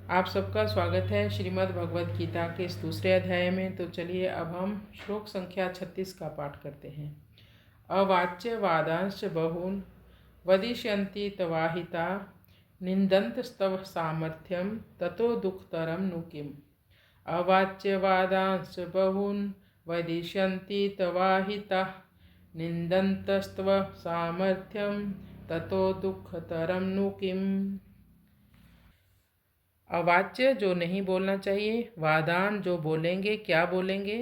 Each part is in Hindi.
आप सबका स्वागत है श्रीमद् भगवद गीता के इस दूसरे अध्याय में। तो चलिए अब हम श्लोक संख्या 36 का पाठ करते हैं। अवाच्य वादांश बहून् वदिष्यन्ति तवाहिता निन्दन्तस्तव सामर्थ्यं ततो दुःखतरं नु किम्। अवाच्य वादांश बहून् वदिष्यन्ति तवाहिता निन्दन्तस्तव सामर्थ्यं ततो दुःखतरं नु किम्। अवाच्य जो नहीं बोलना चाहिए, वादान जो बोलेंगे, क्या बोलेंगे।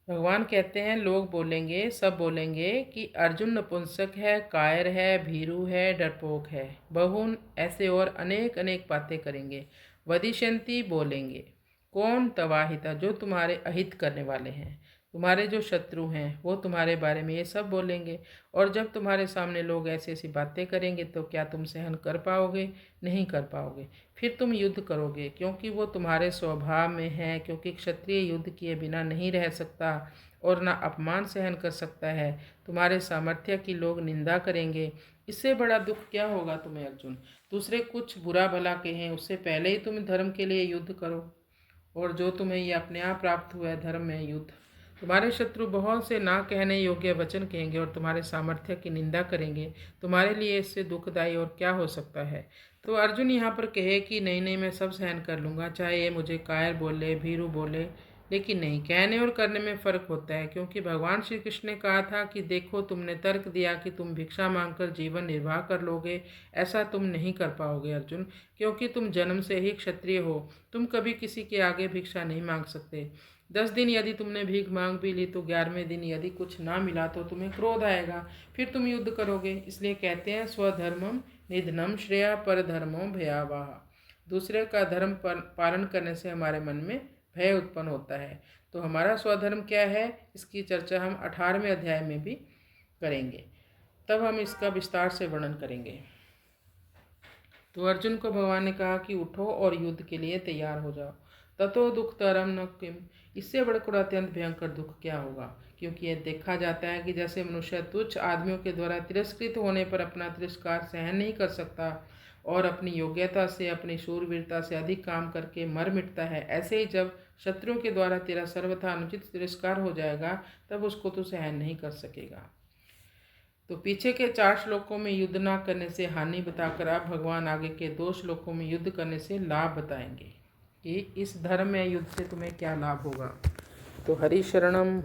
भगवान कहते हैं लोग बोलेंगे, सब बोलेंगे कि अर्जुन नपुंसक है, कायर है, भीरू है, डरपोक है। बहुन ऐसे और अनेक अनेक बातें करेंगे। वदिष्यन्ति बोलेंगे, कौन? तवाहिता जो तुम्हारे अहित करने वाले हैं, तुम्हारे जो शत्रु हैं वो तुम्हारे बारे में ये सब बोलेंगे। और जब तुम्हारे सामने लोग ऐसी ऐसी बातें करेंगे तो क्या तुम सहन कर पाओगे? नहीं कर पाओगे। फिर तुम युद्ध करोगे, क्योंकि वो तुम्हारे स्वभाव में है, क्योंकि क्षत्रिय युद्ध किए बिना नहीं रह सकता और ना अपमान सहन कर सकता है। तुम्हारे सामर्थ्य की लोग निंदा करेंगे। इससे बड़ा दुख क्या होगा तुम्हें अर्जुन? दूसरे कुछ बुरा भला कहें उससे पहले ही तुम धर्म के लिए युद्ध करो, और जो तुम्हें ये अपने आप प्राप्त हुआ है धर्म में युद्ध। तुम्हारे शत्रु बहुत से ना कहने योग्य वचन कहेंगे और तुम्हारे सामर्थ्य की निंदा करेंगे। तुम्हारे लिए इससे दुखदायी और क्या हो सकता है। तो अर्जुन यहाँ पर कहे कि नहीं नहीं, मैं सब सहन कर लूँगा, चाहे ये मुझे कायर बोले, भीरू बोले, लेकिन नहीं, कहने और करने में फ़र्क होता है। क्योंकि भगवान श्री कृष्ण ने कहा था कि देखो, तुमने तर्क दिया कि तुम भिक्षा मांगकर जीवन निर्वाह कर लोगे। ऐसा तुम नहीं कर पाओगे अर्जुन, क्योंकि तुम जन्म से ही क्षत्रिय हो। तुम कभी किसी के आगे भिक्षा नहीं मांग सकते। 10 दिन यदि तुमने भीख मांग भी ली तो 11वें दिन यदि कुछ ना मिला तो तुम्हें क्रोध आएगा, फिर तुम युद्ध करोगे। इसलिए कहते हैं स्वधर्मम निधनम श्रेया परधर्मो भयावह। दूसरे का धर्म पालन करने से हमारे मन में भय उत्पन्न होता है। तो हमारा स्वधर्म क्या है, इसकी चर्चा हम 18वें अध्याय में भी करेंगे, तब हम इसका विस्तार से वर्णन करेंगे। तो अर्जुन को भगवान ने कहा कि उठो और युद्ध के लिए तैयार हो जाओ। ततो दुःखतरं न किम, इससे बढ़कर अत्यंत भयंकर दुख क्या होगा। क्योंकि यह देखा जाता है कि जैसे मनुष्य तुच्छ आदमियों के द्वारा तिरस्कृत होने पर अपना तिरस्कार सहन नहीं कर सकता और अपनी योग्यता से, अपनी शूरवीरता से अधिक काम करके मर मिटता है, ऐसे ही जब शत्रुओं के द्वारा तेरा सर्वथा अनुचित तिरस्कार हो जाएगा तब उसको तू सहन नहीं कर सकेगा। तो पीछे के 4 श्लोकों में युद्ध ना करने से हानि बताकर अब भगवान आगे के 2 श्लोकों में युद्ध करने से लाभ बताएंगे कि इस धर्म में युद्ध से तुम्हें क्या लाभ होगा। तो हरि शरणम